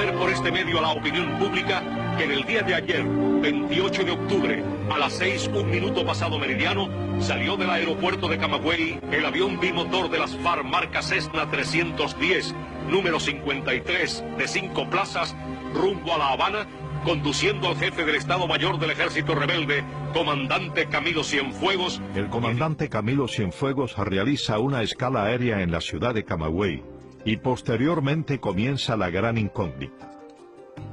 conocer por este medio a la opinión pública que en el día de ayer, 28 de octubre, a las 6:01 pasado meridiano, salió del aeropuerto de Camagüey el avión bimotor de las FARC marca Cessna 310, número 53, de 5 plazas, rumbo a La Habana, conduciendo al jefe del Estado Mayor del Ejército Rebelde, comandante Camilo Cienfuegos. El comandante Camilo Cienfuegos realiza una escala aérea en la ciudad de Camagüey y posteriormente comienza la gran incógnita.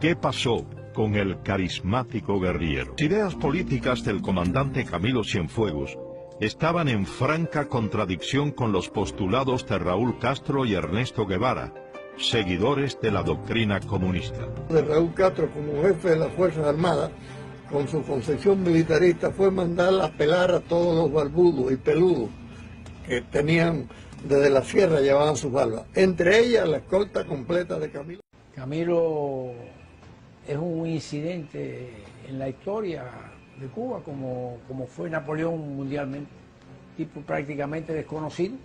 ¿Qué pasó con el carismático guerrillero? Las ideas políticas del comandante Camilo Cienfuegos estaban en franca contradicción con los postulados de Raúl Castro y Ernesto Guevara, seguidores de la doctrina comunista. De Raúl Castro como jefe de las Fuerzas Armadas, con su concepción militarista, fue mandar a pelar a todos los barbudos y peludos que tenían desde la sierra, llevaban sus barbas, entre ellas la escolta completa de Camilo. Camilo es un incidente en la historia de Cuba, como fue Napoleón mundialmente, tipo prácticamente desconocido,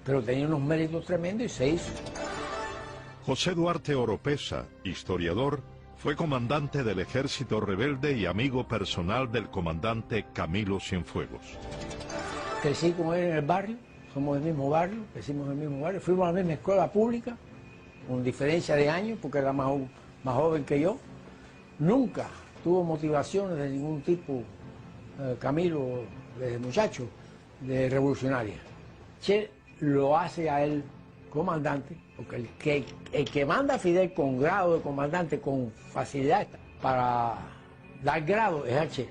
pero tenía unos méritos tremendos y se hizo. José Duarte Oropesa, historiador, fue comandante del ejército rebelde y amigo personal del comandante Camilo Cienfuegos. Crecí con él en el barrio, somos del mismo barrio, crecimos en el mismo barrio, fuimos a la misma escuela pública, con diferencia de años, porque era más joven que yo. Nunca tuvo motivaciones de ningún tipo, Camilo, desde muchacho, de revolucionaria. Che lo hace a él comandante, porque el que manda a Fidel con grado de comandante con facilidad para dar grado es a Che.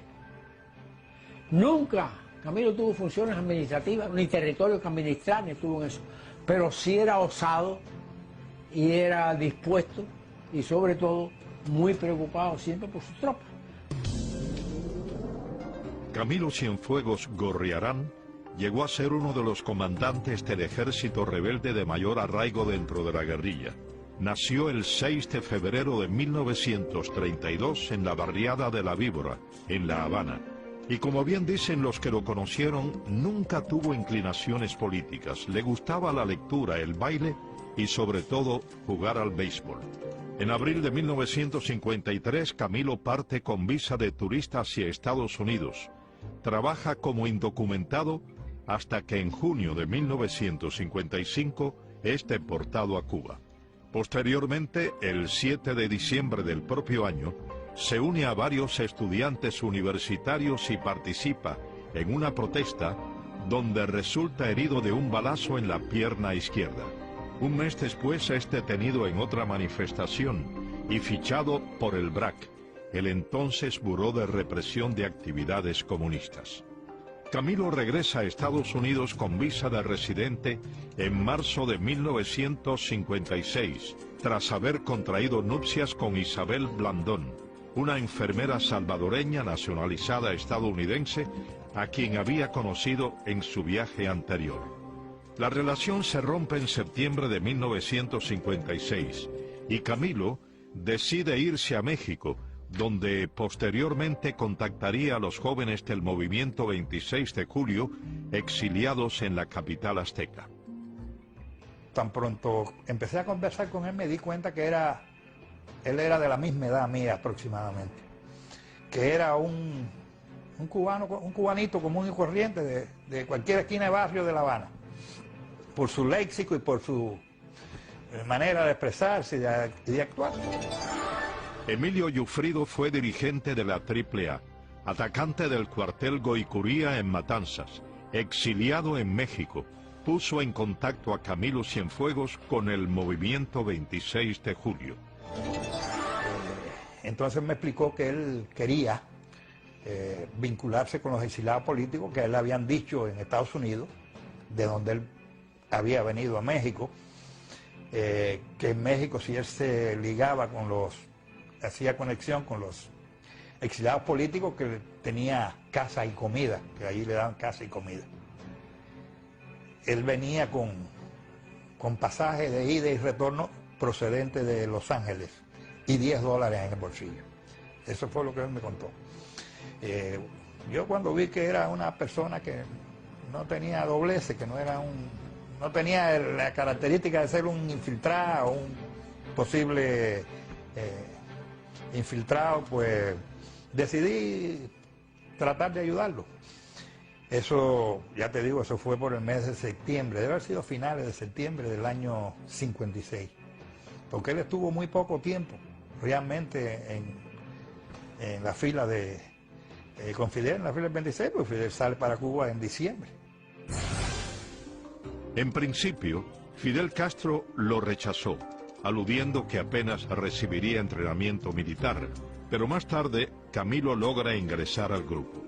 Nunca Camilo tuvo funciones administrativas, ni territorio que administrar, ni estuvo en eso, pero sí era osado y era dispuesto y sobre todo muy preocupado siempre por sus tropas. Camilo Cienfuegos Gorriarán llegó a ser uno de los comandantes del ejército rebelde de mayor arraigo dentro de la guerrilla. Nació el 6 de febrero de 1932 en la barriada de La Víbora, en La Habana. Y como bien dicen los que lo conocieron, nunca tuvo inclinaciones políticas. Le gustaba la lectura, el baile y sobre todo jugar al béisbol. En abril de 1953, Camilo parte con visa de turista hacia Estados Unidos. Trabaja como indocumentado hasta que en junio de 1955 es deportado a Cuba. Posteriormente, el 7 de diciembre del propio año, se une a varios estudiantes universitarios y participa en una protesta donde resulta herido de un balazo en la pierna izquierda. Un mes después es detenido en otra manifestación y fichado por el BRAC, el entonces Buró de Represión de Actividades Comunistas. Camilo regresa a Estados Unidos con visa de residente en marzo de 1956, tras haber contraído nupcias con Isabel Blandón, una enfermera salvadoreña nacionalizada estadounidense a quien había conocido en su viaje anterior. La relación se rompe en septiembre de 1956 y Camilo decide irse a México, donde posteriormente contactaría a los jóvenes del movimiento 26 de julio exiliados en la capital azteca. Tan pronto empecé a conversar con él me di cuenta que él era de la misma edad mía aproximadamente, que era un cubanito común y corriente de cualquier esquina de barrio de La Habana, por su léxico y por su manera de expresarse y de actuar. Emilio Yufrido fue dirigente de la AAA, atacante del cuartel Goicuría en Matanzas, exiliado en México. Puso en contacto a Camilo Cienfuegos con el movimiento 26 de julio. Entonces me explicó que él quería vincularse con los exiliados políticos que a él le habían dicho en Estados Unidos, de donde él había venido a México, que en México si él se ligaba con hacía conexión con los exiliados políticos, que tenía casa y comida, que ahí le daban casa y comida. Él venía con pasaje de ida y retorno procedente de Los Ángeles y $10 en el bolsillo. Eso fue lo que él me contó. Yo cuando vi que era una persona que no tenía dobleces, que no tenía la característica de ser un infiltrado, un posible infiltrado, pues decidí tratar de ayudarlo. Eso, ya te digo, eso fue por el mes de septiembre, debe haber sido finales de septiembre del año 56, porque él estuvo muy poco tiempo realmente en la fila con Fidel, en la fila del 26, porque Fidel sale para Cuba en diciembre. En principio, Fidel Castro lo rechazó, aludiendo que apenas recibiría entrenamiento militar, pero más tarde Camilo logra ingresar al grupo.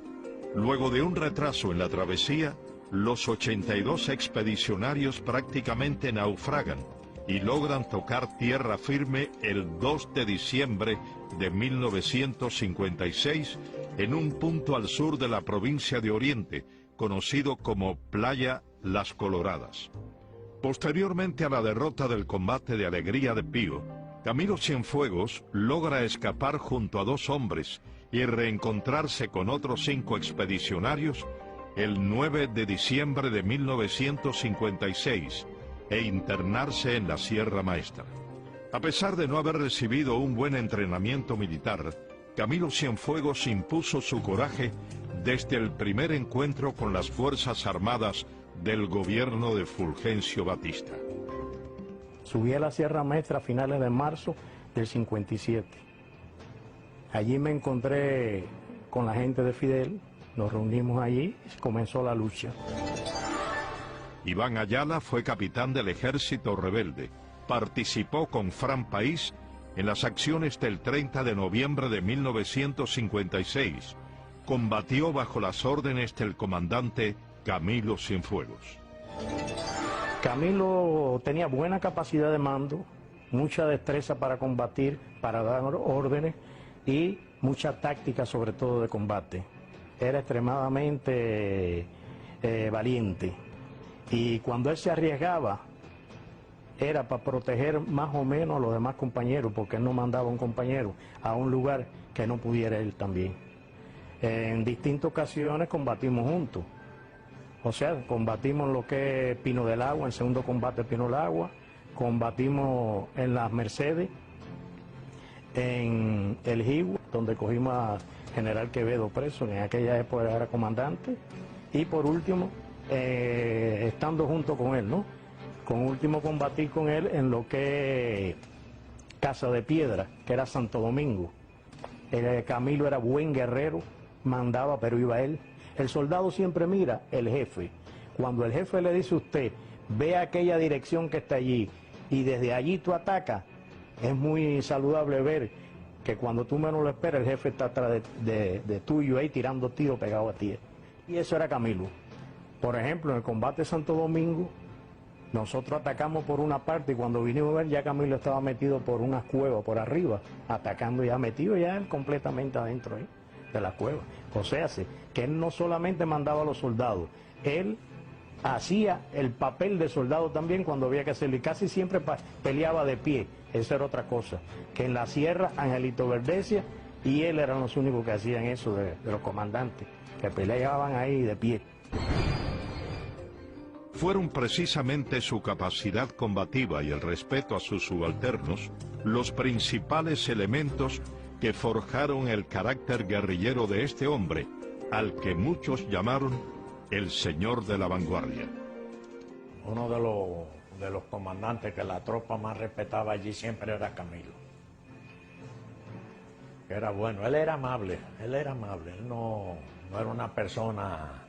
Luego de un retraso en la travesía, los 82 expedicionarios prácticamente naufragan y logran tocar tierra firme el 2 de diciembre de 1956 en un punto al sur de la provincia de Oriente, conocido como Playa Las Coloradas. Posteriormente a la derrota del combate de Alegría de Pío, Camilo Cienfuegos logra escapar junto a 2 hombres y reencontrarse con otros 5 expedicionarios el 9 de diciembre de 1956 e internarse en la Sierra Maestra. A pesar de no haber recibido un buen entrenamiento militar, Camilo Cienfuegos impuso su coraje desde el primer encuentro con las Fuerzas Armadas del gobierno de Fulgencio Batista. Subí a la Sierra Maestra a finales de marzo del 57. Allí me encontré con la gente de Fidel, nos reunimos allí y comenzó la lucha. Iván Ayala fue capitán del ejército rebelde. Participó con Fran País en las acciones del 30 de noviembre de 1956. Combatió bajo las órdenes del comandante Camilo Cienfuegos. Camilo tenía buena capacidad de mando, mucha destreza para combatir, para dar órdenes y mucha táctica, sobre todo de combate. Era extremadamente valiente y cuando él se arriesgaba era para proteger más o menos a los demás compañeros, porque él no mandaba a un compañero a un lugar que no pudiera él también. En distintas ocasiones combatimos juntos. O sea, combatimos lo que es Pino del Agua, en segundo combate Pino del Agua, combatimos en las Mercedes, en el Jibo, donde cogimos a General Quevedo preso, en aquella época era comandante, y por último, estando junto con él, ¿no? Con último combatí con él en lo que es Casa de Piedra, que era Santo Domingo. Camilo era buen guerrero, mandaba, pero iba él. El soldado siempre mira el jefe. Cuando el jefe le dice a usted, ve aquella dirección que está allí y desde allí tú atacas, es muy saludable ver que cuando tú menos lo esperas, el jefe está atrás de tuyo ahí tirando tiros pegados a ti. Y eso era Camilo. Por ejemplo, en el combate de Santo Domingo, nosotros atacamos por una parte y cuando vinimos a ver ya Camilo estaba metido por unas cuevas por arriba, atacando ya metido ya él completamente adentro ahí de la cueva. O sea, que él no solamente mandaba a los soldados, él hacía el papel de soldado también cuando había que hacerlo y casi siempre peleaba de pie. Esa era otra cosa, que en la sierra Angelito Verdecia y él eran los únicos que hacían eso de los comandantes, que peleaban ahí de pie. Fueron precisamente su capacidad combativa y el respeto a sus subalternos los principales elementos que forjaron el carácter guerrillero de este hombre, al que muchos llamaron el señor de la vanguardia. Uno de los comandantes que la tropa más respetaba allí siempre era Camilo. Era bueno, él era amable, él no era una persona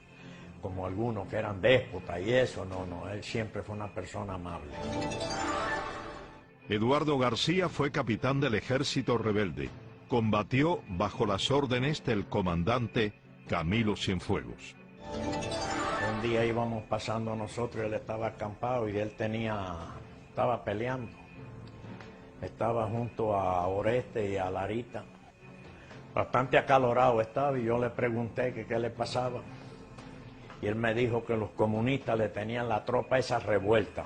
como algunos que eran déspotas y eso, no, él siempre fue una persona amable. Eduardo García fue capitán del ejército rebelde. Combatió bajo las órdenes del comandante Camilo Cienfuegos. Un día íbamos pasando nosotros, él estaba acampado y él estaba peleando. Estaba junto a Oreste y a Larita. Bastante acalorado estaba y yo le pregunté que qué le pasaba. Y él me dijo que los comunistas le tenían la tropa esa revuelta.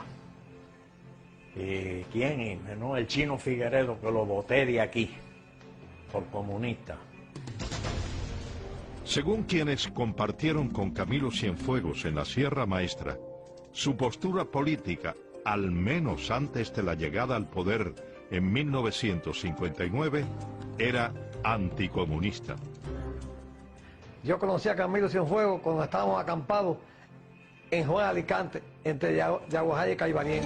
¿Y quién? Y, no, el Chino Figueredo, que lo boté de aquí, por comunista. Según quienes compartieron con Camilo Cienfuegos en la Sierra Maestra, su postura política, al menos antes de la llegada al poder en 1959, era anticomunista. Yo conocí a Camilo Cienfuegos cuando estábamos acampados en Juan Alicante, entre Yaguajay y Caibañén.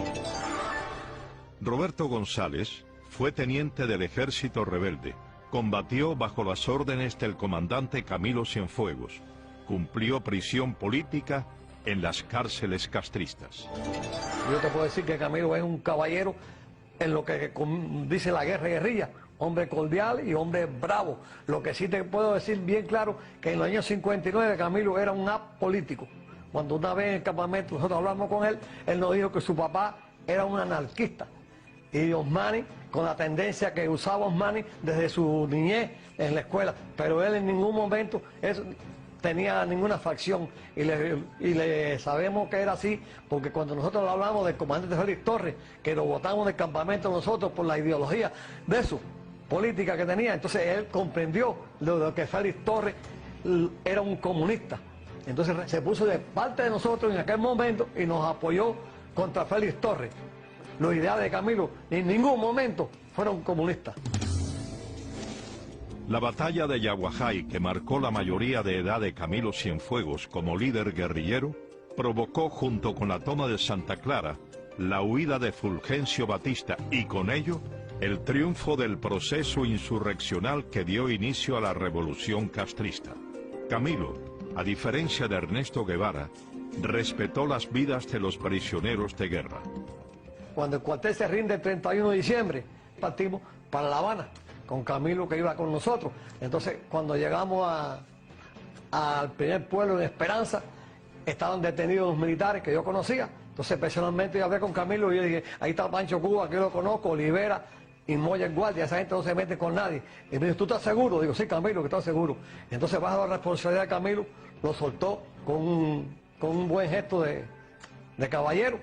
Roberto González fue teniente del ejército rebelde. Combatió bajo las órdenes del comandante Camilo Cienfuegos. Cumplió prisión política en las cárceles castristas. Yo te puedo decir que Camilo es un caballero en lo que dice la guerra y guerrilla. Hombre cordial y hombre bravo. Lo que sí te puedo decir bien claro, que en los años 59 Camilo era un apolítico. Cuando una vez en el campamento nosotros hablamos con él, él nos dijo que su papá era un anarquista. Y Osmani, con la tendencia que usaba Osmani desde su niñez en la escuela, pero él en ningún momento tenía ninguna facción, y le sabemos que era así, porque cuando nosotros hablamos del comandante Félix Torres, que lo botamos del campamento nosotros por la ideología de su política que tenía, entonces él comprendió lo que Félix Torres era un comunista. Entonces se puso de parte de nosotros en aquel momento y nos apoyó contra Félix Torres. Los ideales de Camilo en ningún momento fueron comunistas. La batalla de Yaguajay, que marcó la mayoría de edad de Camilo Cienfuegos como líder guerrillero, provocó, junto con la toma de Santa Clara, la huida de Fulgencio Batista y con ello el triunfo del proceso insurreccional que dio inicio a la revolución castrista. Camilo, a diferencia de Ernesto Guevara, respetó las vidas de los prisioneros de guerra. Cuando el cuartel se rinde el 31 de diciembre, partimos para La Habana, con Camilo que iba con nosotros. Entonces, cuando llegamos al primer pueblo de Esperanza, estaban detenidos los militares que yo conocía. Entonces, personalmente, yo hablé con Camilo y yo dije, ahí está Pancho Cuba, que yo lo conozco, Olivera y Moya en guardia, esa gente no se mete con nadie. Y me dijo, ¿tú estás seguro? Digo, sí, Camilo, que estoy seguro. Entonces, bajo la responsabilidad de Camilo, lo soltó con un buen gesto de caballero.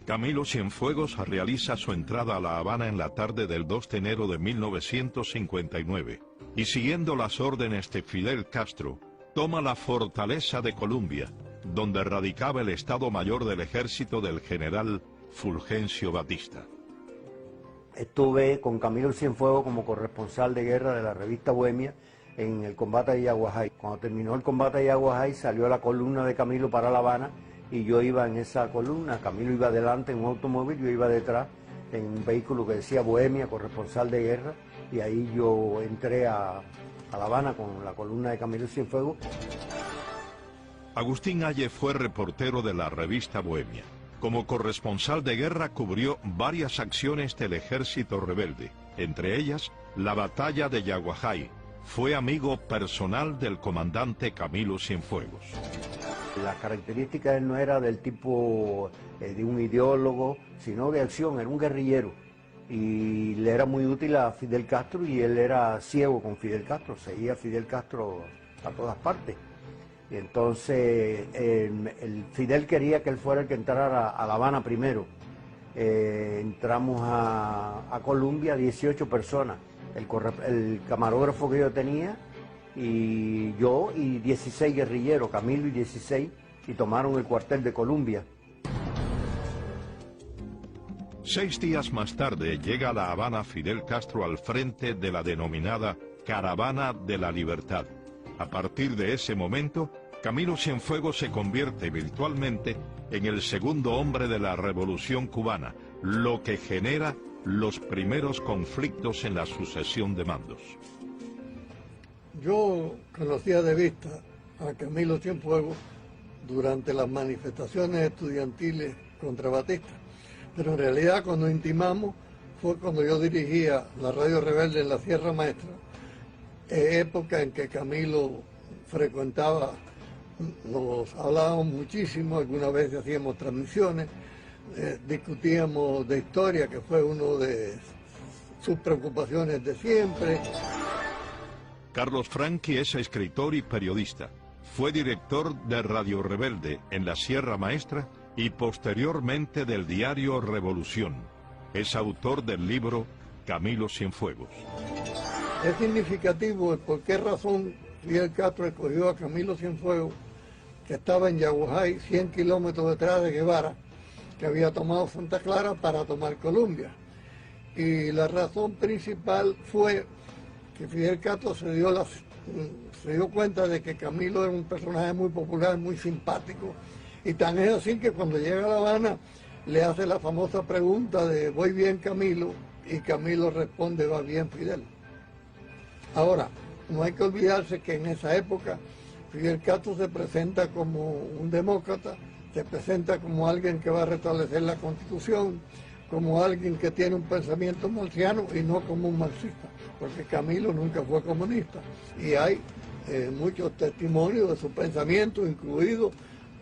Camilo Cienfuegos realiza su entrada a La Habana en la tarde del 2 de enero de 1959 y, siguiendo las órdenes de Fidel Castro, toma la fortaleza de Columbia, donde radicaba el Estado Mayor del Ejército del general Fulgencio Batista. Estuve con Camilo Cienfuegos como corresponsal de guerra de la revista Bohemia en el combate de Yaguajay. Cuando terminó el combate de Yaguajay, salió la columna de Camilo para La Habana y yo iba en esa columna. Camilo iba adelante en un automóvil, yo iba detrás en un vehículo que decía Bohemia, corresponsal de guerra, y ahí yo entré a La Habana con la columna de Camilo Cienfuegos. Agustín Halle fue reportero de la revista Bohemia. Como corresponsal de guerra cubrió varias acciones del ejército rebelde, entre ellas la batalla de Yaguajay. Fue amigo personal del comandante Camilo Cienfuegos. Las características de él no era del tipo de un ideólogo, sino de acción, era un guerrillero. Y le era muy útil a Fidel Castro y él era ciego con Fidel Castro, seguía a Fidel Castro a todas partes. Y entonces el Fidel quería que él fuera el que entrara a La Habana primero. Entramos a Colombia 18 personas, el camarógrafo que yo tenía, y yo y 16 guerrilleros, Camilo y 16, y tomaron el cuartel de Colombia. 6 días más tarde llega a La Habana Fidel Castro al frente de la denominada Caravana de la Libertad. A partir de ese momento, Camilo Cienfuegos se convierte virtualmente en el segundo hombre de la Revolución Cubana, lo que genera los primeros conflictos en la sucesión de mandos. Yo conocía de vista a Camilo Cienfuegos durante las manifestaciones estudiantiles contra Batista, pero en realidad cuando intimamos fue cuando yo dirigía la Radio Rebelde en la Sierra Maestra, época en que Camilo frecuentaba, nos hablábamos muchísimo, algunas veces hacíamos transmisiones, discutíamos de historia, que fue una de sus preocupaciones de siempre. Carlos Franqui es escritor y periodista. Fue director de Radio Rebelde en la Sierra Maestra y posteriormente del diario Revolución. Es autor del libro Camilo Cienfuegos. Es significativo por qué razón Fidel Castro escogió a Camilo Cienfuegos, que estaba en Yaguajay, 100 kilómetros detrás de Guevara, que había tomado Santa Clara para tomar Colombia. Y la razón principal fue que Fidel Castro se dio cuenta de que Camilo era un personaje muy popular, muy simpático, y tan es así que cuando llega a La Habana le hace la famosa pregunta de ¿voy bien, Camilo? Y Camilo responde, va bien, Fidel. Ahora, no hay que olvidarse que en esa época Fidel Castro se presenta como un demócrata, se presenta como alguien que va a restablecer la Constitución, como alguien que tiene un pensamiento marxiano y no como un marxista, porque Camilo nunca fue comunista. Y hay muchos testimonios de su pensamiento, incluido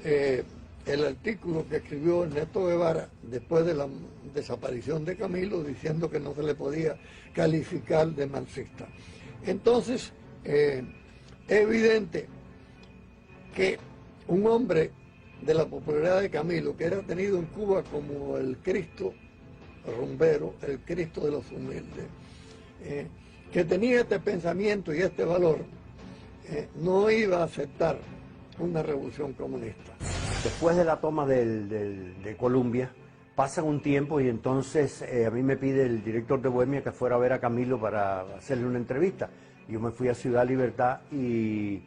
el artículo que escribió Ernesto Guevara después de la desaparición de Camilo, diciendo que no se le podía calificar de marxista. Entonces, es evidente que un hombre de la popularidad de Camilo, que era tenido en Cuba como el Cristo rumbero, el Cristo de los humildes, que tenía este pensamiento y este valor, no iba a aceptar una revolución comunista. Después de la toma de Colombia, pasa un tiempo y entonces a mí me pide el director de Bohemia que fuera a ver a Camilo para hacerle una entrevista. Yo me fui a Ciudad Libertad y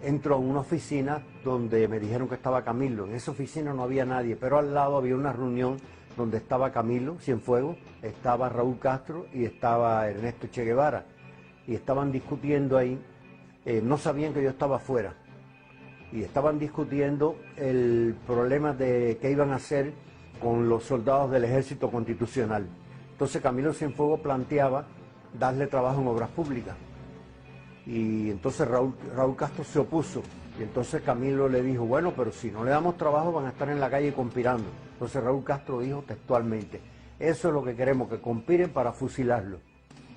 entro a una oficina donde me dijeron que estaba Camilo. En esa oficina no había nadie, pero al lado había una reunión donde estaba Camilo Cienfuegos, estaba Raúl Castro y estaba Ernesto Che Guevara. Y estaban discutiendo ahí, no sabían que yo estaba afuera. Y estaban discutiendo el problema de qué iban a hacer con los soldados del Ejército Constitucional. Entonces Camilo Cienfuegos planteaba darle trabajo en obras públicas. Y entonces Raúl Castro se opuso. Y entonces Camilo le dijo, bueno, pero si no le damos trabajo van a estar en la calle conspirando. Entonces Raúl Castro dijo textualmente, eso es lo que queremos, que conspiren para fusilarlo.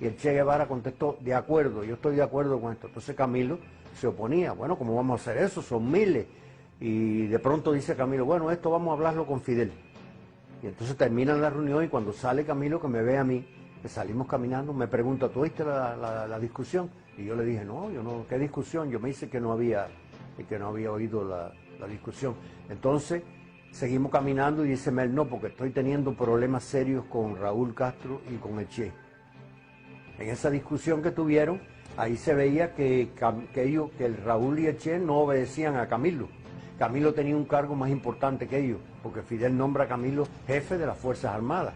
Y el Che Guevara contestó, de acuerdo, yo estoy de acuerdo con esto. Entonces Camilo se oponía, bueno, ¿cómo vamos a hacer eso? Son miles. Y de pronto dice Camilo, bueno, esto vamos a hablarlo con Fidel. Y entonces terminan la reunión y cuando sale Camilo, que me ve a mí, que salimos caminando, me pregunta, ¿tú oíste la discusión? Y yo le dije, no, yo no, ¿qué discusión? Yo me dice que no había oído la discusión. Entonces seguimos caminando y dice Mel, no, porque estoy teniendo problemas serios con Raúl Castro y con el Che. En esa discusión que tuvieron, ahí se veía que el Raúl y el Che no obedecían a Camilo. Camilo tenía un cargo más importante que ellos, porque Fidel nombra a Camilo jefe de las Fuerzas Armadas,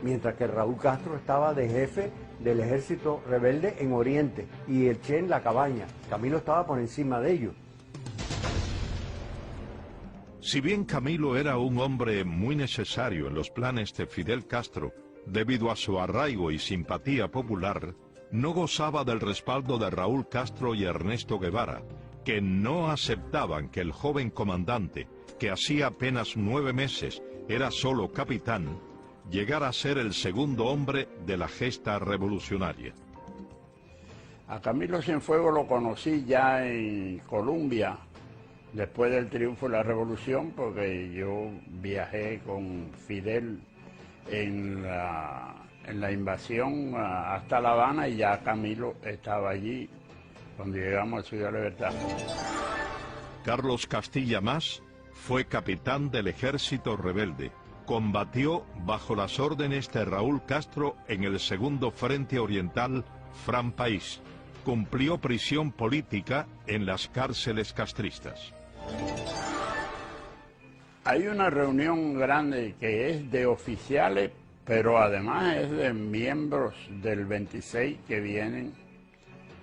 mientras que Raúl Castro estaba de jefe del ejército rebelde en Oriente y el Che en la cabaña. Camilo estaba por encima de ellos. Si bien Camilo era un hombre muy necesario en los planes de Fidel Castro, debido a su arraigo y simpatía popular, no gozaba del respaldo de Raúl Castro y Ernesto Guevara, que no aceptaban que el joven comandante, que hacía apenas 9 meses era solo capitán, llegara a ser el segundo hombre de la gesta revolucionaria. A Camilo Cienfuegos lo conocí ya en Colombia, después del triunfo de la revolución, porque yo viajé con Fidel en la invasión hasta La Habana y ya Camilo estaba allí cuando llegamos a Ciudad Libertad. Carlos Castilla Mas fue capitán del ejército rebelde. Combatió bajo las órdenes de Raúl Castro en el segundo Frente Oriental Fran País. Cumplió prisión política en las cárceles castristas. Hay una reunión grande que es de oficiales, pero además es de miembros del 26 que vienen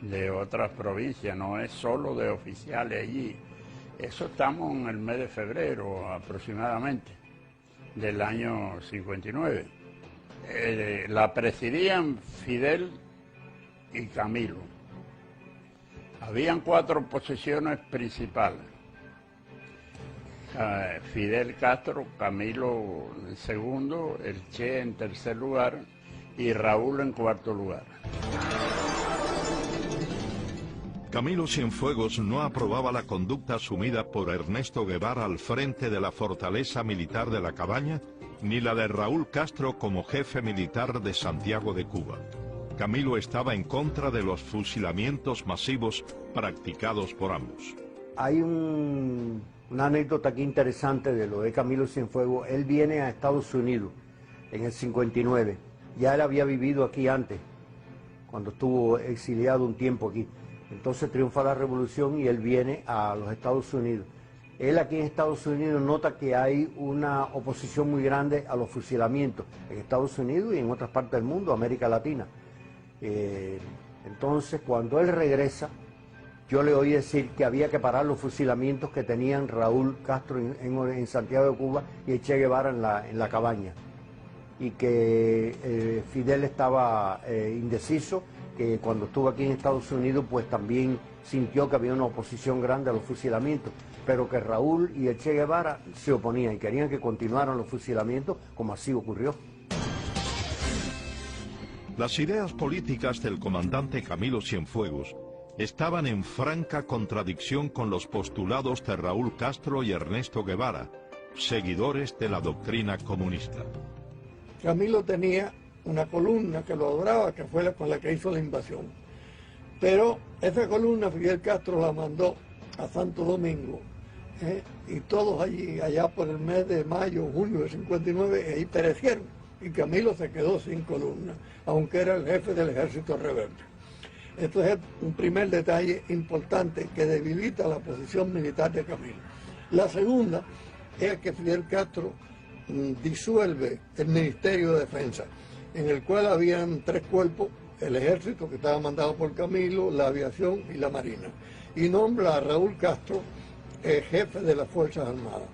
de otras provincias, no es solo de oficiales allí. Eso estamos en el mes de febrero aproximadamente del año 59. La presidían Fidel y Camilo. Habían 4 posiciones principales. Fidel Castro, Camilo en segundo, el Che en tercer lugar y Raúl en cuarto lugar. Camilo Cienfuegos no aprobaba la conducta asumida por Ernesto Guevara al frente de la fortaleza militar de La Cabaña, ni la de Raúl Castro como jefe militar de Santiago de Cuba. Camilo estaba en contra de los fusilamientos masivos practicados por ambos. Hay un Una anécdota aquí interesante de lo de Camilo Cienfuegos: él viene a Estados Unidos en el 59, ya él había vivido aquí antes, cuando estuvo exiliado un tiempo aquí. Entonces triunfa la revolución y él viene a los Estados Unidos. Él aquí en Estados Unidos nota que hay una oposición muy grande a los fusilamientos en Estados Unidos y en otras partes del mundo, América Latina. Entonces, cuando él regresa, yo le oí decir que había que parar los fusilamientos que tenían Raúl Castro en Santiago de Cuba y el Che Guevara en la cabaña, y que Fidel estaba indeciso, que cuando estuvo aquí en Estados Unidos pues también sintió que había una oposición grande a los fusilamientos, pero que Raúl y el Che Guevara se oponían y querían que continuaran los fusilamientos, como así ocurrió. Las ideas políticas del comandante Camilo Cienfuegos estaban en franca contradicción con los postulados de Raúl Castro y Ernesto Guevara, seguidores de la doctrina comunista. Camilo tenía una columna que lo adoraba, que fue con la que hizo la invasión. Pero esa columna Fidel Castro la mandó a Santo Domingo, y todos allá por el mes de mayo, junio de 59, ahí perecieron. Y Camilo se quedó sin columna, aunque era el jefe del ejército rebelde. Esto es un primer detalle importante que debilita la posición militar de Camilo. La segunda es que Fidel Castro disuelve el Ministerio de Defensa, en el cual habían 3 cuerpos: el ejército, que estaba mandado por Camilo, la aviación y la marina, y nombra a Raúl Castro jefe de las Fuerzas Armadas.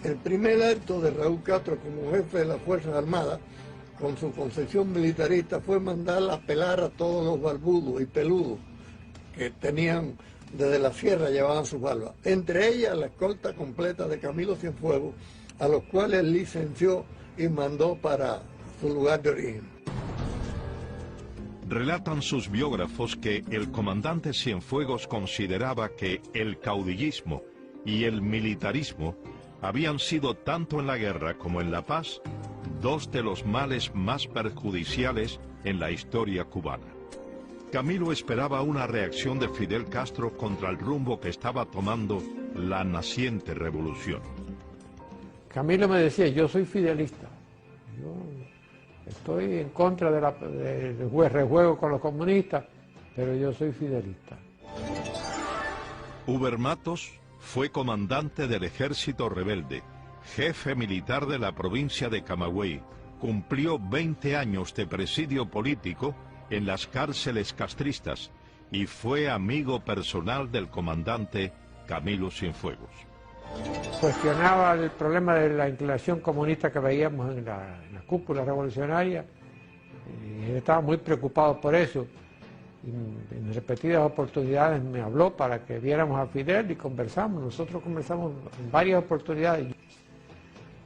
El primer acto de Raúl Castro como jefe de las Fuerzas Armadas, con su concepción militarista, fue mandar a pelar a todos los barbudos y peludos que tenían desde la sierra, llevaban sus barbas, entre ellas la escolta completa de Camilo Cienfuegos, a los cuales licenció y mandó para su lugar de origen. Relatan sus biógrafos que el comandante Cienfuegos consideraba que el caudillismo y el militarismo habían sido, tanto en la guerra como en la paz, 2 de los males más perjudiciales en la historia cubana. Camilo esperaba una reacción de Fidel Castro contra el rumbo que estaba tomando la naciente revolución. Camilo me decía: yo soy fidelista, yo estoy en contra del rejuego con los comunistas, pero yo soy fidelista. Uber Matos fue comandante del ejército rebelde, jefe militar de la provincia de Camagüey, cumplió 20 años de presidio político en las cárceles castristas y fue amigo personal del comandante Camilo Cienfuegos. Cuestionaba el problema de la inclinación comunista que veíamos en la cúpula revolucionaria, y él estaba muy preocupado por eso. Y en repetidas oportunidades me habló para que viéramos a Fidel y conversamos. Nosotros conversamos en varias oportunidades.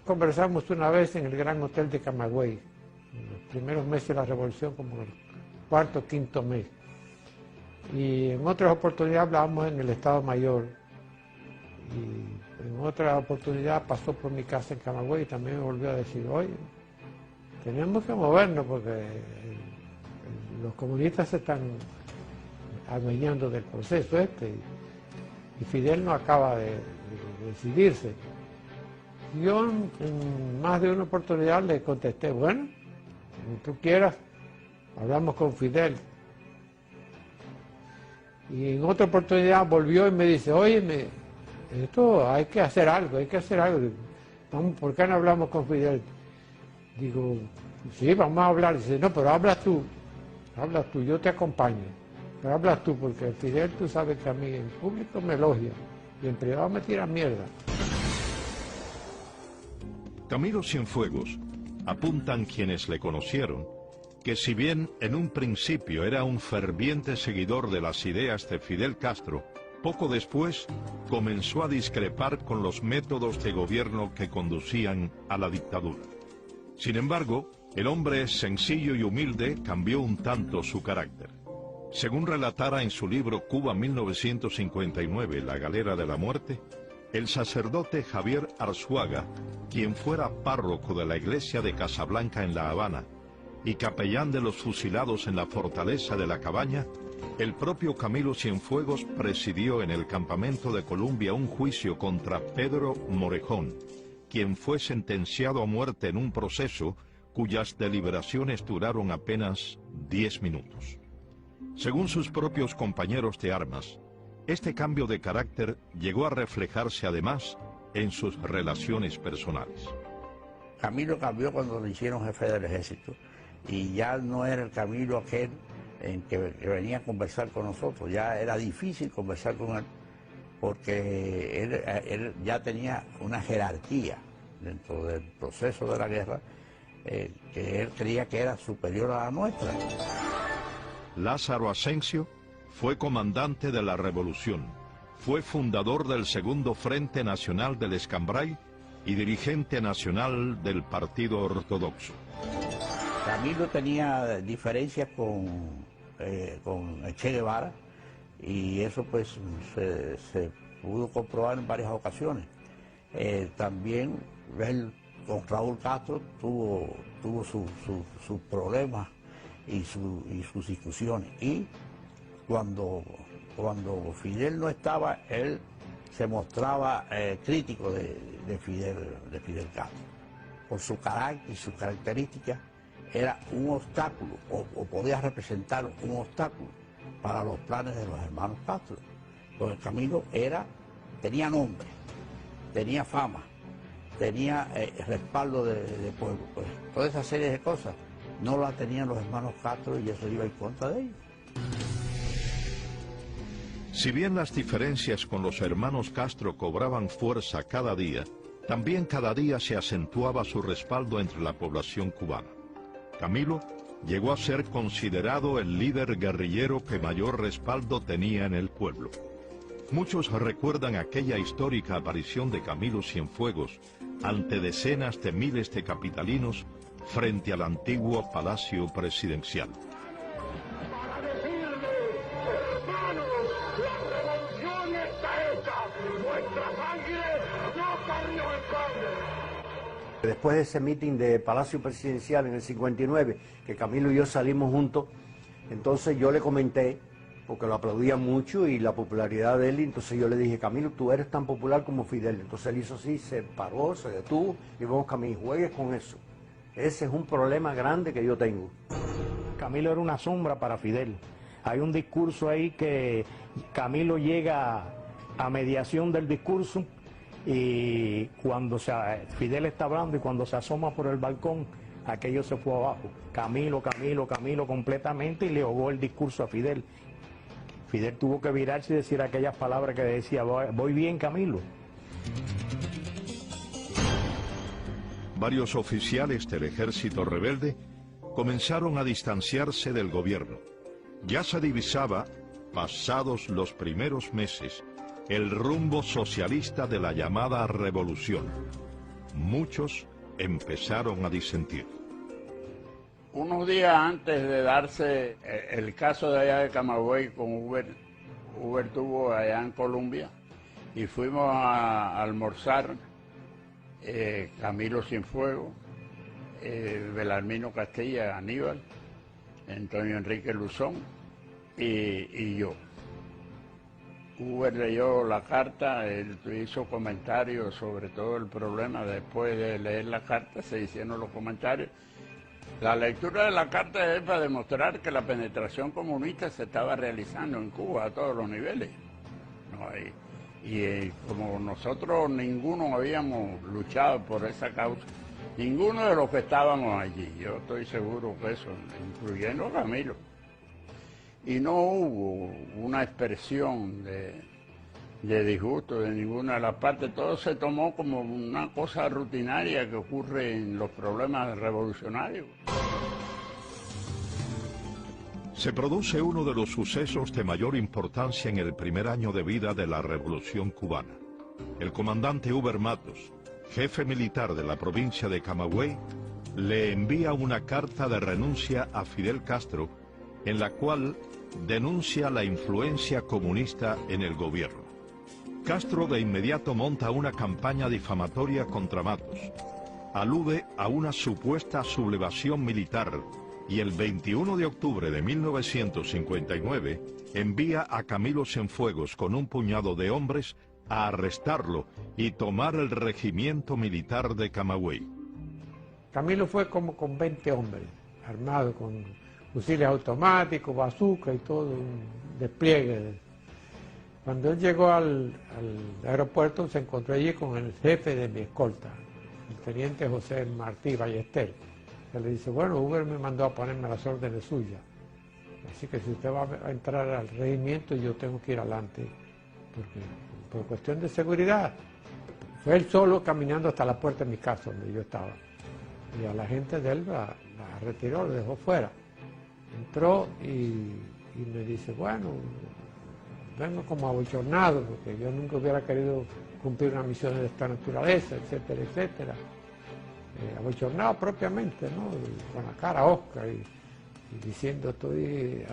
Conversamos una vez en el Gran Hotel de Camagüey, en los primeros meses de la revolución, como el 4º o 5º mes. Y en otras oportunidades hablábamos en el Estado Mayor. Y en otra oportunidad pasó por mi casa en Camagüey y también me volvió a decir: oye, tenemos que movernos porque los comunistas se están adueñando del proceso y Fidel no acaba de decidirse. Yo en más de una oportunidad le contesté: bueno, como tú quieras, hablamos con Fidel. Y en otra oportunidad volvió y me dice: oye, esto hay que hacer algo, Vamos, ¿por qué no hablamos con Fidel? Digo: sí, vamos a hablar. Dice: no, pero hablas tú, yo te acompaño, pero hablas tú, porque Fidel, tú sabes que a mí en público me elogia y en privado me tira mierda. Camilo Cienfuegos, apuntan quienes le conocieron, que si bien en un principio era un ferviente seguidor de las ideas de Fidel Castro, poco después comenzó a discrepar con los métodos de gobierno que conducían a la dictadura. Sin embargo, el hombre sencillo y humilde cambió un tanto su carácter. Según relatara en su libro Cuba 1959, La Galera de la Muerte, el sacerdote Javier Arzuaga, quien fuera párroco de la iglesia de Casablanca en La Habana, y capellán de los fusilados en la fortaleza de La Cabaña, el propio Camilo Cienfuegos presidió en el campamento de Columbia un juicio contra Pedro Morejón, quien fue sentenciado a muerte en un proceso cuyas deliberaciones duraron apenas 10 minutos. Según sus propios compañeros de armas, este cambio de carácter llegó a reflejarse además en sus relaciones personales. Camilo cambió cuando lo hicieron jefe del ejército y ya no era el Camilo aquel en que venía a conversar con nosotros, ya era difícil conversar con él porque él ya tenía una jerarquía dentro del proceso de la guerra que él creía que era superior a la nuestra. Lázaro Asensio fue comandante de la Revolución, fue fundador del Segundo Frente Nacional del Escambray y dirigente nacional del Partido Ortodoxo. Camilo tenía diferencias con Che Guevara y eso pues se pudo comprobar en varias ocasiones. También él con Raúl Castro tuvo sus problemas y sus discusiones. Y cuando Fidel no estaba, él se mostraba crítico de Fidel Castro. Por su carácter y sus características, era un obstáculo, o podía representar un obstáculo para los planes de los hermanos Castro. Porque Camilo tenía nombre, tenía fama, tenía respaldo de pueblo. Pues, toda esa serie de cosas no la tenían los hermanos Castro y eso iba en contra de ellos. Si bien las diferencias con los hermanos Castro cobraban fuerza cada día, también cada día se acentuaba su respaldo entre la población cubana. Camilo llegó a ser considerado el líder guerrillero que mayor respaldo tenía en el pueblo. Muchos recuerdan aquella histórica aparición de Camilo Cienfuegos ante decenas de miles de capitalinos frente al antiguo Palacio Presidencial. Para decirle, hermanos, la revolución está hecha, nuestra sangre no cambió el cambio. Después de ese mitin de Palacio Presidencial en el 59, que Camilo y yo salimos juntos, entonces yo le comenté, porque lo aplaudía mucho y la popularidad de él, y entonces yo le dije, Camilo, tú eres tan popular como Fidel. Entonces él hizo así, se paró, se detuvo, y vamos, Camilo, juegues con eso. Ese es un problema grande que yo tengo. Camilo era una sombra para Fidel. Hay un discurso ahí que Camilo llega a mediación del discurso y cuando Fidel está hablando y cuando se asoma por el balcón, aquello se fue abajo. Camilo completamente y le ahogó el discurso a Fidel. Fidel tuvo que virarse y decir aquellas palabras que decía, voy bien, Camilo. Varios oficiales del ejército rebelde comenzaron a distanciarse del gobierno. Ya se divisaba, pasados los primeros meses, el rumbo socialista de la llamada revolución. Muchos empezaron a disentir. Unos días antes de darse el caso de allá de Camagüey con Hoover estuvo allá en Colombia y fuimos a almorzar Camilo Cienfuegos, Belarmino Castilla, Aníbal, Antonio Enrique Luzón y yo. Hoover leyó la carta, él hizo comentarios sobre todo el problema. Después de leer la carta se hicieron los comentarios. La lectura de la carta es para demostrar que la penetración comunista se estaba realizando en Cuba a todos los niveles. Y como nosotros ninguno habíamos luchado por esa causa, ninguno de los que estábamos allí, yo estoy seguro que eso, incluyendo Camilo. Y no hubo una expresión de disgusto de ninguna de las partes, todo se tomó como una cosa rutinaria que ocurre en los problemas revolucionarios. Se produce uno de los sucesos de mayor importancia en el primer año de vida de la Revolución Cubana. El comandante Hoover Matos, jefe militar de la provincia de Camagüey, le envía una carta de renuncia a Fidel Castro, en la cual denuncia la influencia comunista en el gobierno. Castro de inmediato monta una campaña difamatoria contra Matos. Alude a una supuesta sublevación militar y el 21 de octubre de 1959 envía a Camilo Cienfuegos con un puñado de hombres a arrestarlo y tomar el regimiento militar de Camagüey. Camilo fue como con 20 hombres, armados con fusiles automáticos, bazooka y todo, un despliegue. Cuando él llegó al aeropuerto se encontró allí con el jefe de mi escolta, el teniente José Martí Ballester. Él le dice, bueno, Uber me mandó a ponerme a las órdenes suyas, así que si usted va a entrar al regimiento yo tengo que ir adelante, porque por cuestión de seguridad. Fue él solo caminando hasta la puerta de mi casa donde yo estaba, y a la gente de él la retiró, la dejó fuera. Entró y me dice, bueno, vengo como abochornado, porque yo nunca hubiera querido cumplir una misión de esta naturaleza, etcétera, etcétera. Abochornado propiamente, ¿no? Con la cara osca y diciendo, estoy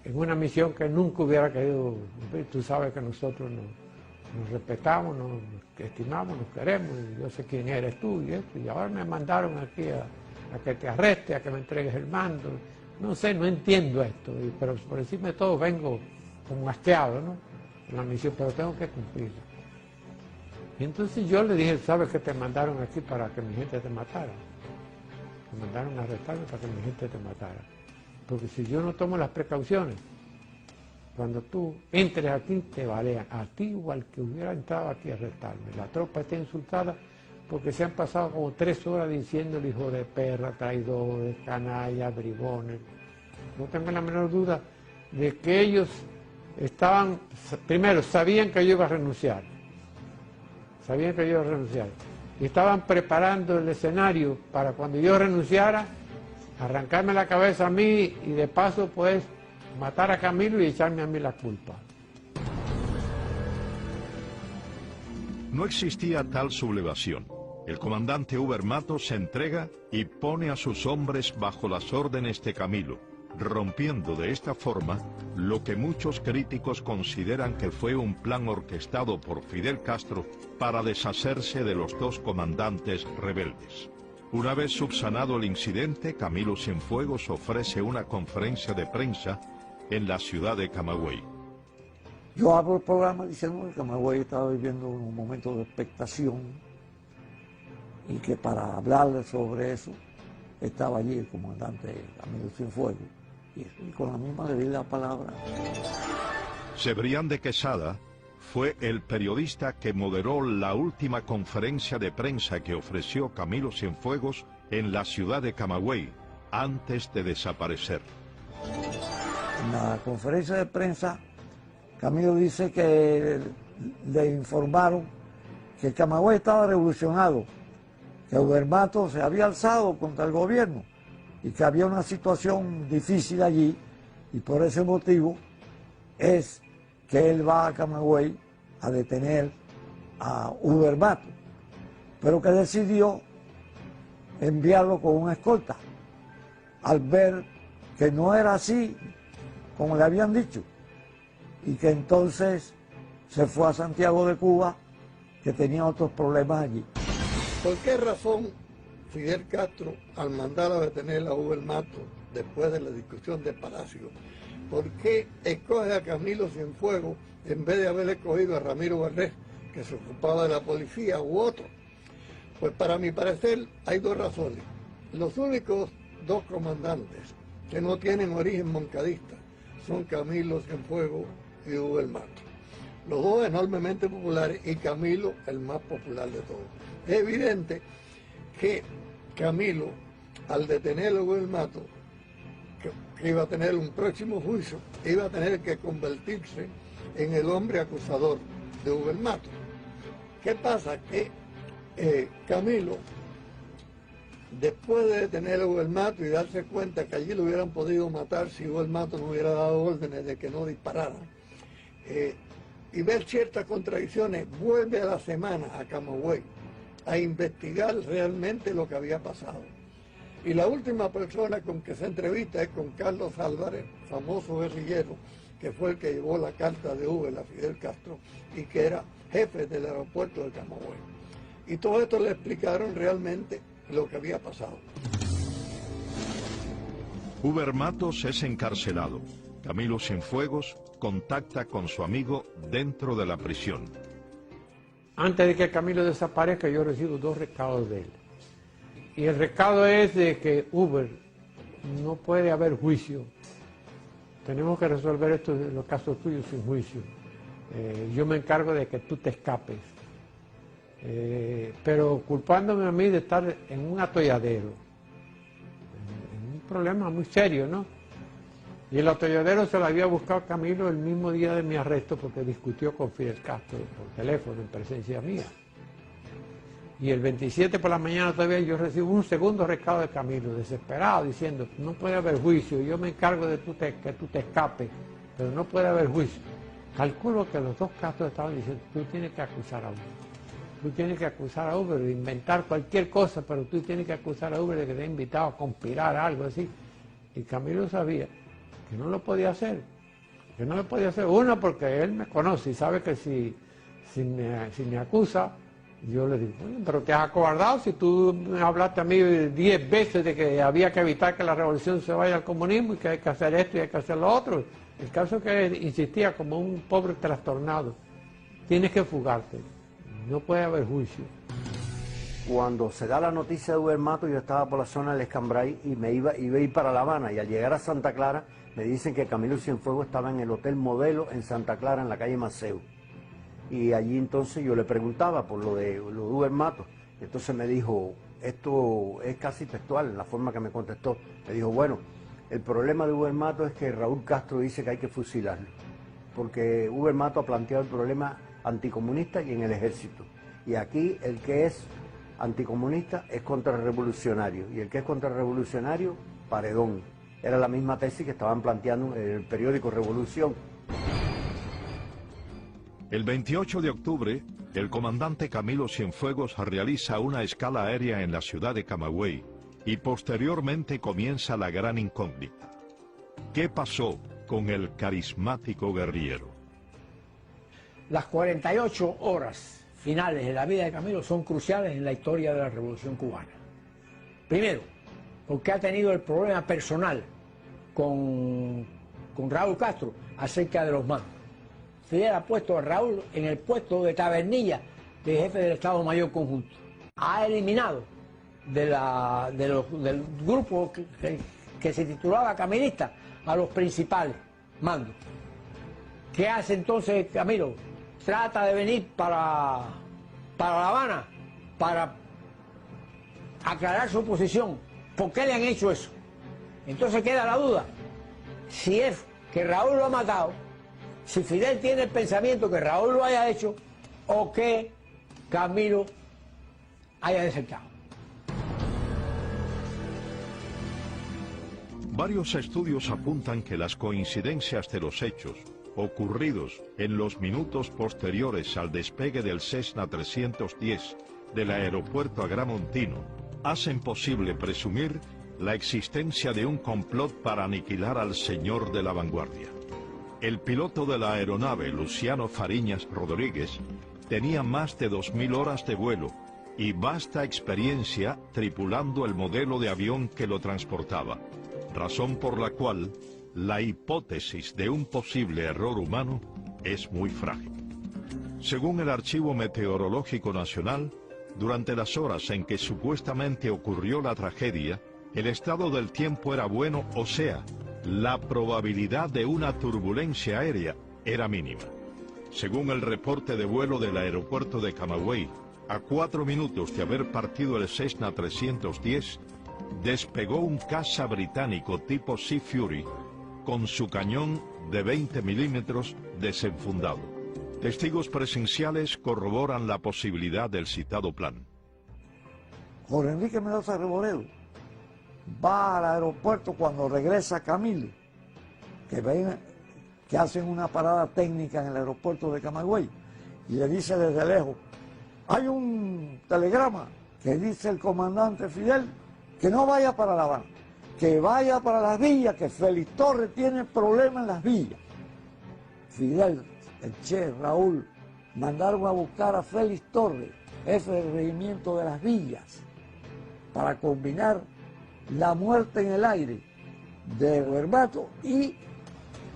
en una misión que nunca hubiera querido cumplir. Tú sabes que nosotros nos respetamos, nos estimamos, nos queremos, y yo sé quién eres tú y esto, y ahora me mandaron aquí a que te arreste, a que me entregues el mando. No sé, no entiendo esto, pero por encima de todo vengo como asqueado, ¿no? En la misión, pero tengo que cumplirla. Y entonces yo le dije, ¿sabes que te mandaron aquí para que mi gente te matara? Te mandaron a arrestarme para que mi gente te matara. Porque si yo no tomo las precauciones, cuando tú entres aquí te balean, a ti igual que hubiera entrado aquí a arrestarme. La tropa está insultada porque se han pasado como 3 horas diciéndole hijo de perra, traidores, canallas, bribones. No tengo la menor duda de que ellos estaban, primero, sabían que yo iba a renunciar. Sabían que yo iba a renunciar. Y estaban preparando el escenario para cuando yo renunciara, arrancarme la cabeza a mí y de paso, pues, matar a Camilo y echarme a mí la culpa. No existía tal sublevación. El comandante Uber Matos se entrega y pone a sus hombres bajo las órdenes de Camilo, rompiendo de esta forma lo que muchos críticos consideran que fue un plan orquestado por Fidel Castro para deshacerse de los 2 comandantes rebeldes. Una vez subsanado el incidente, Camilo Cienfuegos ofrece una conferencia de prensa en la ciudad de Camagüey. Yo abro el programa diciendo que Camagüey estaba viviendo un momento de expectación y que para hablarle sobre eso estaba allí el comandante Camilo Cienfuegos y con la misma le di la palabra. Cebrián de Quesada fue el periodista que moderó la última conferencia de prensa que ofreció Camilo Cienfuegos en la ciudad de Camagüey, antes de desaparecer. En la conferencia de prensa, Camilo dice que le informaron que Camagüey estaba revolucionado, que Uber Matos se había alzado contra el gobierno y que había una situación difícil allí, y por ese motivo es que él va a Camagüey a detener a Uber Matos, pero que decidió enviarlo con una escolta, al ver que no era así como le habían dicho, y que entonces se fue a Santiago de Cuba, que tenía otros problemas allí. ¿Por qué razón Fidel Castro, al mandar a detener a Uber Matos después de la discusión de Palacio, por qué escoge a Camilo Cienfuegos en vez de haber escogido a Ramiro Barrés, que se ocupaba de la policía, u otro? Pues para mi parecer hay 2 razones. Los únicos 2 comandantes que no tienen origen moncadista son Camilo Cienfuegos y Uber Matos. Los 2 enormemente populares y Camilo el más popular de todos. Es evidente que Camilo, al detener a Uber Matos, que iba a tener un próximo juicio, iba a tener que convertirse en el hombre acusador de Uber Matos. ¿Qué pasa? Que Camilo, después de detener a Uber Matos y darse cuenta que allí lo hubieran podido matar si Uber Matos no hubiera dado órdenes de que no dispararan, y ver ciertas contradicciones, vuelve a la semana a Camagüey a investigar realmente lo que había pasado. Y la última persona con que se entrevista es con Carlos Álvarez, famoso guerrillero, que fue el que llevó la carta de Uber a Fidel Castro y que era jefe del aeropuerto de Camagüey. Y todo esto le explicaron realmente lo que había pasado. Uber Matos es encarcelado. Camilo Cienfuegos contacta con su amigo dentro de la prisión. Antes de que Camilo desaparezca, yo recibo 2 recados de él. Y el recado es de que Uber, no puede haber juicio. Tenemos que resolver esto de los casos tuyos sin juicio. Yo me encargo de que tú te escapes. Pero culpándome a mí de estar en un atolladero, en un problema muy serio, ¿no? Y el atolladero se lo había buscado Camilo el mismo día de mi arresto porque discutió con Fidel Castro por teléfono en presencia mía. Y el 27 por la mañana todavía yo recibo un segundo recado de Camilo, desesperado, diciendo, no puede haber juicio, yo me encargo de que tú te escapes, pero no puede haber juicio. Calculo que los 2 casos estaban diciendo, tú tienes que acusar a Uber. Tú tienes que acusar a Uber de inventar cualquier cosa, pero tú tienes que acusar a Uber de que te ha invitado a conspirar, algo así. Y Camilo sabía que no lo podía hacer. Que no lo podía hacer. Uno, porque él me conoce y sabe que si me acusa, yo le digo, bueno, pero te has acobardado si tú me hablaste a mí 10 veces de que había que evitar que la revolución se vaya al comunismo y que hay que hacer esto y hay que hacer lo otro. El caso es que él insistía como un pobre trastornado. Tienes que fugarte. No puede haber juicio. Cuando se da la noticia de Uber Matos, yo estaba por la zona del Escambray y iba a ir para La Habana, y al llegar a Santa Clara me dicen que Camilo Cienfuegos estaba en el Hotel Modelo en Santa Clara, en la calle Maceo. Y allí entonces yo le preguntaba por lo de Uber Matos. Entonces me dijo, esto es casi textual en la forma que me contestó. Me dijo, bueno, el problema de Uber Matos es que Raúl Castro dice que hay que fusilarlo, porque Uber Matos ha planteado el problema anticomunista y en el ejército. Y aquí el que es anticomunista es contrarrevolucionario, y el que es contrarrevolucionario, paredón. Era la misma tesis que estaban planteando en el periódico Revolución. El 28 de octubre, el comandante Camilo Cienfuegos realiza una escala aérea en la ciudad de Camagüey y posteriormente comienza la gran incógnita. ¿Qué pasó con el carismático guerrillero? Las 48 horas finales de la vida de Camilo son cruciales en la historia de la Revolución Cubana. Primero, porque ha tenido el problema personal con Raúl Castro acerca de los mandos. Fidel ha puesto a Raúl en el puesto de tabernilla de jefe del Estado Mayor Conjunto. Ha eliminado del grupo que se titulaba camilista a los principales mandos. ¿Qué hace entonces Camilo? Trata de venir para La Habana para aclarar su posición. ¿Por qué le han hecho eso? Entonces queda la duda si es que Raúl lo ha matado, si Fidel tiene el pensamiento que Raúl lo haya hecho o que Camilo haya desertado. Varios estudios apuntan que las coincidencias de los hechos ocurridos en los minutos posteriores al despegue del Cessna 310 del aeropuerto Agramontino hacen posible presumir la existencia de un complot para aniquilar al señor de la vanguardia. El piloto de la aeronave, Luciano Fariñas Rodríguez, tenía más de 2000 horas de vuelo y vasta experiencia tripulando el modelo de avión que lo transportaba, razón por la cual la hipótesis de un posible error humano es muy frágil. Según el Archivo Meteorológico Nacional, durante las horas en que supuestamente ocurrió la tragedia, el estado del tiempo era bueno, o sea, la probabilidad de una turbulencia aérea era mínima. Según el reporte de vuelo del aeropuerto de Camagüey, a 4 minutos de haber partido el Cessna 310, despegó un caza británico tipo Sea Fury con su cañón de 20 milímetros desenfundado. Testigos presenciales corroboran la posibilidad del citado plan. Jorge Enrique Mendoza Reboredo va al aeropuerto cuando regresa Camilo, que hacen una parada técnica en el aeropuerto de Camagüey, y le dice desde lejos, hay un telegrama que dice el comandante Fidel que no vaya para La Habana, que vaya para las villas, que Félix Torres tiene problemas en las villas. Fidel, el Che, Raúl, mandaron a buscar a Félix Torres, jefe del regimiento de las villas, para combinar la muerte en el aire de Huerbato y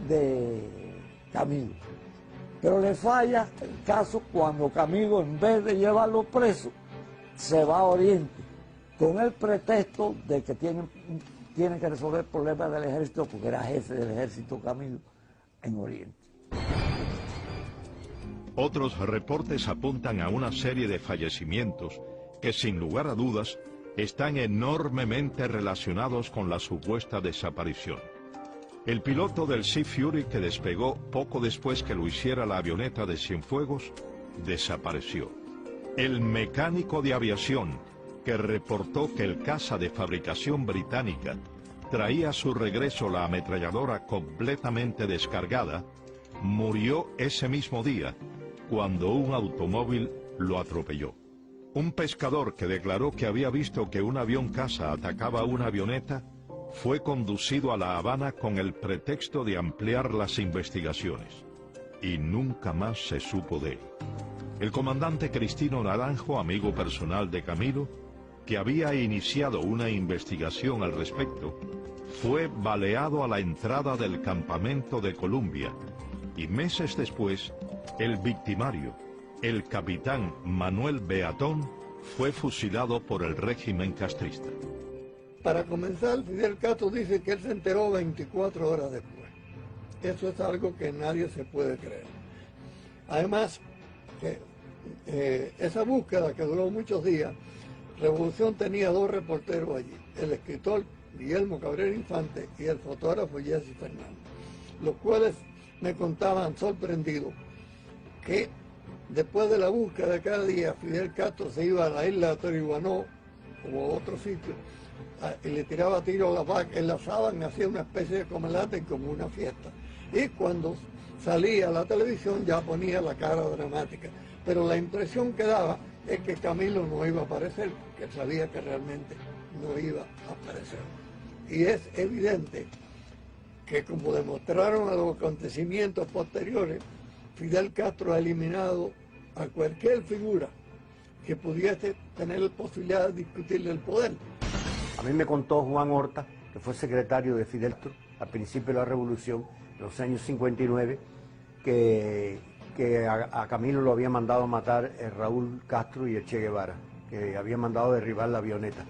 de Camilo. Pero le falla el caso cuando Camilo, en vez de llevarlo preso, se va a Oriente, con el pretexto de que tiene que resolver problemas del ejército, porque era jefe del ejército Camilo en Oriente. Otros reportes apuntan a una serie de fallecimientos que, sin lugar a dudas, están enormemente relacionados con la supuesta desaparición. El piloto del Sea Fury, que despegó poco después que lo hiciera la avioneta de Cienfuegos, desapareció. El mecánico de aviación, que reportó que el caza de fabricación británica traía a su regreso la ametralladora completamente descargada, murió ese mismo día, cuando un automóvil lo atropelló. Un pescador que declaró que había visto que un avión caza atacaba a una avioneta fue conducido a La Habana con el pretexto de ampliar las investigaciones. Y nunca más se supo de él. El comandante Cristino Naranjo, amigo personal de Camilo, que había iniciado una investigación al respecto, fue baleado a la entrada del campamento de Columbia, y meses después, el victimario, el capitán Manuel Beatón, fue fusilado por el régimen castrista. Para comenzar, Fidel Castro dice que él se enteró 24 horas después. Eso es algo que nadie se puede creer. Además, esa búsqueda que duró muchos días, Revolución tenía dos reporteros allí, el escritor Guillermo Cabrera Infante y el fotógrafo Jesse Fernández, los cuales me contaban sorprendidos que después de la búsqueda de cada día, Fidel Castro se iba a la isla de Torihuanó o a otro sitio y le tiraba tiros a la vaca, enlazaban y hacía una especie de comelate como una fiesta. Y cuando salía a la televisión ya ponía la cara dramática. Pero la impresión que daba es que Camilo no iba a aparecer, que sabía que realmente no iba a aparecer. Y es evidente que, como demostraron a los acontecimientos posteriores, Fidel Castro ha eliminado a cualquier figura que pudiese tener la posibilidad de discutirle el poder. A mí me contó Juan Horta, que fue secretario de Fidel Castro al principio de la Revolución, en los años 59, que a Camilo lo había mandado a matar el Raúl Castro y el Che Guevara, que había mandado derribar la avioneta.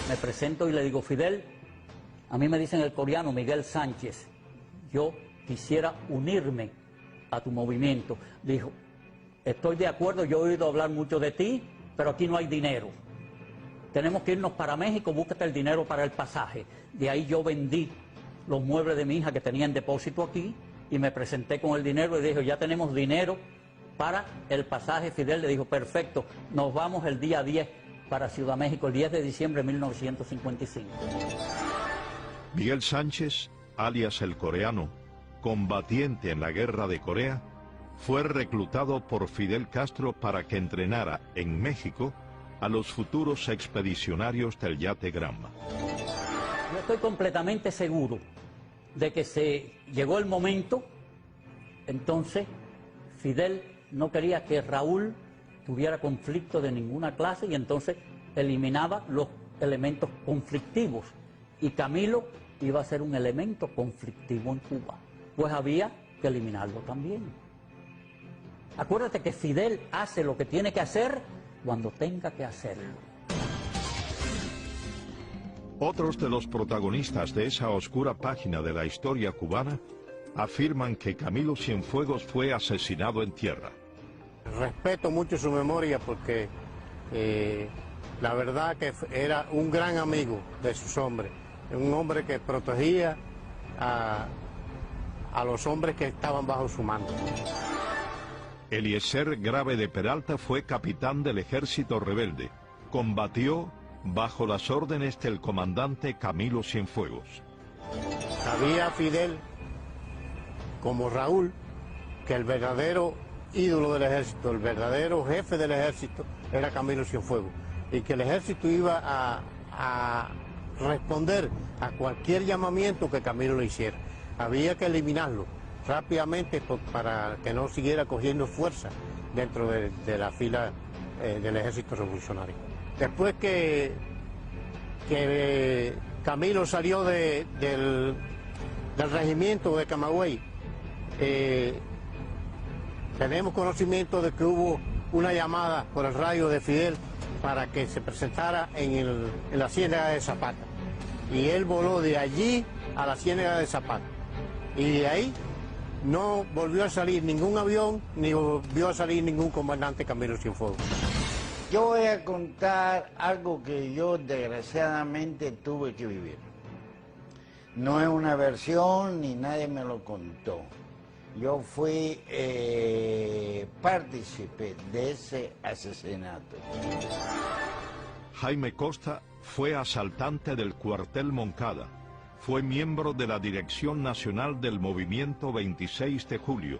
Me presento y le digo: Fidel, a mí me dicen el coreano Miguel Sánchez, yo quisiera unirme a tu movimiento. Dijo: estoy de acuerdo, yo he oído hablar mucho de ti, pero aquí no hay dinero. Tenemos que irnos para México, búscate el dinero para el pasaje. De ahí yo vendí los muebles de mi hija que tenía en depósito aquí y me presenté con el dinero y dijo: ya tenemos dinero para el pasaje. Fidel le dijo: perfecto, nos vamos el día 10 para Ciudad México, el 10 de diciembre de 1955. Miguel Sánchez, alias el coreano, combatiente en la guerra de Corea, fue reclutado por Fidel Castro para que entrenara en México a los futuros expedicionarios del yate Granma. Yo estoy completamente seguro de que se llegó el momento, entonces Fidel no quería que Raúl tuviera conflicto de ninguna clase y entonces eliminaba los elementos conflictivos y Camilo iba a ser un elemento conflictivo en Cuba, pues había que eliminarlo también. Acuérdate que Fidel hace lo que tiene que hacer cuando tenga que hacerlo. Otros de los protagonistas de esa oscura página de la historia cubana afirman que Camilo Cienfuegos fue asesinado en tierra. Respeto mucho su memoria porque la verdad que era un gran amigo de sus hombres, un hombre que protegía a los hombres que estaban bajo su mando. Eliezer Grave de Peralta fue capitán del ejército rebelde. Combatió bajo las órdenes del comandante Camilo Cienfuegos. Sabía Fidel, como Raúl, que el verdadero ídolo del ejército, el verdadero jefe del ejército era Camilo Cienfuegos y que el ejército iba a responder a cualquier llamamiento que Camilo le hiciera. Había que eliminarlo rápidamente para que no siguiera cogiendo fuerza dentro de la fila del ejército revolucionario. Después que Camilo salió del regimiento de Camagüey. Tenemos conocimiento de que hubo una llamada por el radio de Fidel para que se presentara en la Ciénaga de Zapata. Y él voló de allí a la Ciénaga de Zapata. Y de ahí no volvió a salir ningún avión, ni volvió a salir ningún comandante Camilo Cienfuegos. Yo voy a contar algo que yo desgraciadamente tuve que vivir. No es una versión ni nadie me lo contó. Yo fui partícipe de ese asesinato. Jaime Costa fue asaltante del cuartel Moncada. Fue miembro de la Dirección Nacional del Movimiento 26 de Julio.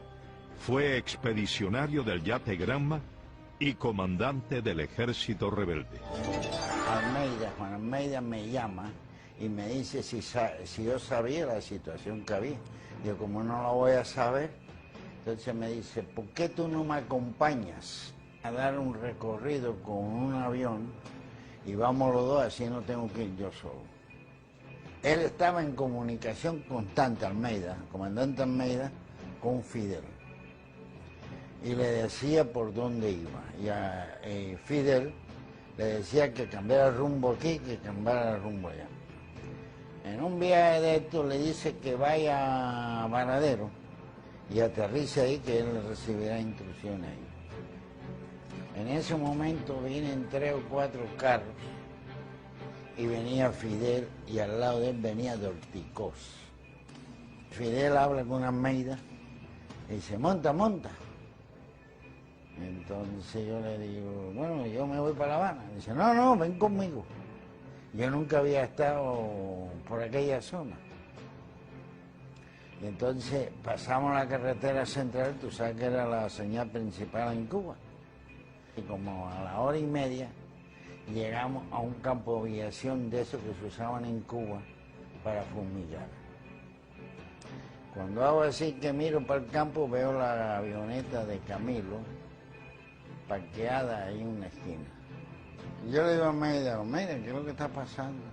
Fue expedicionario del yate Granma y comandante del Ejército Rebelde. Juan Almeida me llama y me dice si yo sabía la situación que había. Yo, como no la voy a saber, entonces me dice, ¿por qué tú no me acompañas a dar un recorrido con un avión y vamos los dos, así no tengo que ir yo solo? Él estaba en comunicación constante, Almeida, comandante Almeida, con Fidel. Y le decía por dónde iba. Y a Fidel le decía que cambiara el rumbo aquí, que cambiara el rumbo allá. En un viaje de esto le dice que vaya a Varadero y aterrice ahí, que él recibirá instrucciones ahí. En ese momento vienen 3 o 4 carros y venía Fidel y al lado de él venía Dorticós. Fidel habla con Almeida y dice, monta, monta. Entonces yo le digo, bueno, yo me voy para La Habana. Dice, no, no, ven conmigo. Yo nunca había estado por aquella zona. Y entonces pasamos la carretera central, tú sabes que era la señal principal en Cuba. Y como a la 1:30 llegamos a un campo de aviación de esos que se usaban en Cuba para fumigar. Cuando hago así que miro para el campo, veo la avioneta de Camilo parqueada ahí en una esquina. Yo le digo a Almeida, ¿qué es lo que está pasando?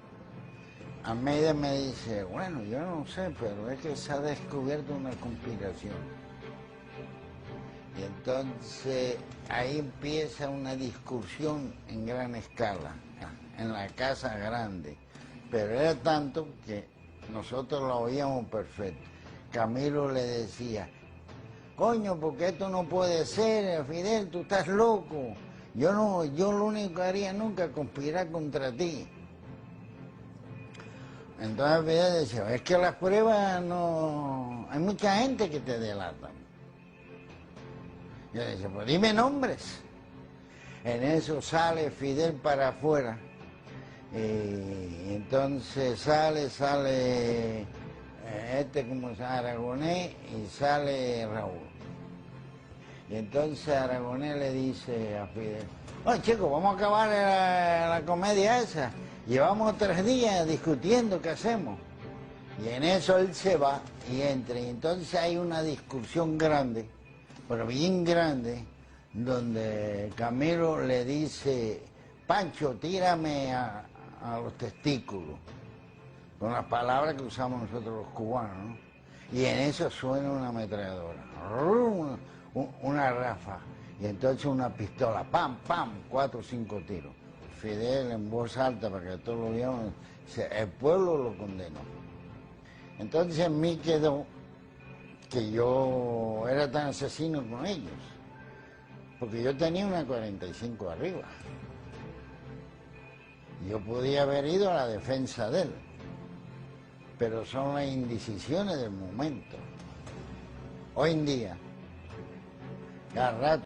Almeida me dice, bueno, yo no sé, pero es que se ha descubierto una conspiración. Y entonces ahí empieza una discusión en gran escala, en la Casa Grande. Pero era tanto que nosotros lo oíamos perfecto. Camilo le decía, coño, porque esto no puede ser, Fidel, tú estás loco. Yo lo único que haría nunca es conspirar contra ti. Entonces Fidel decía, es que las pruebas no... Hay mucha gente que te delata. Yo decía, pues dime nombres. En eso sale Fidel para afuera. Y entonces sale como se llama, Aragonés, y sale Raúl. Y entonces Aragonés le dice a Fidel, oye chicos, vamos a acabar la comedia esa. Llevamos 3 días discutiendo qué hacemos. Y en eso él se va y entra. Y entonces hay una discusión grande, pero bien grande, donde Camilo le dice, Pancho, tírame a los testículos, con las palabras que usamos nosotros los cubanos, ¿no? Y en eso suena una ametralladora, una ráfaga, y entonces una pistola, pam, pam, 4 o 5 tiros. Fidel en voz alta para que todos lo vieran, el pueblo lo condenó. Entonces en mí quedó que yo era tan asesino con ellos, porque yo tenía una 45 arriba. Yo podía haber ido a la defensa de él, pero son las indecisiones del momento. Hoy en día, cada rato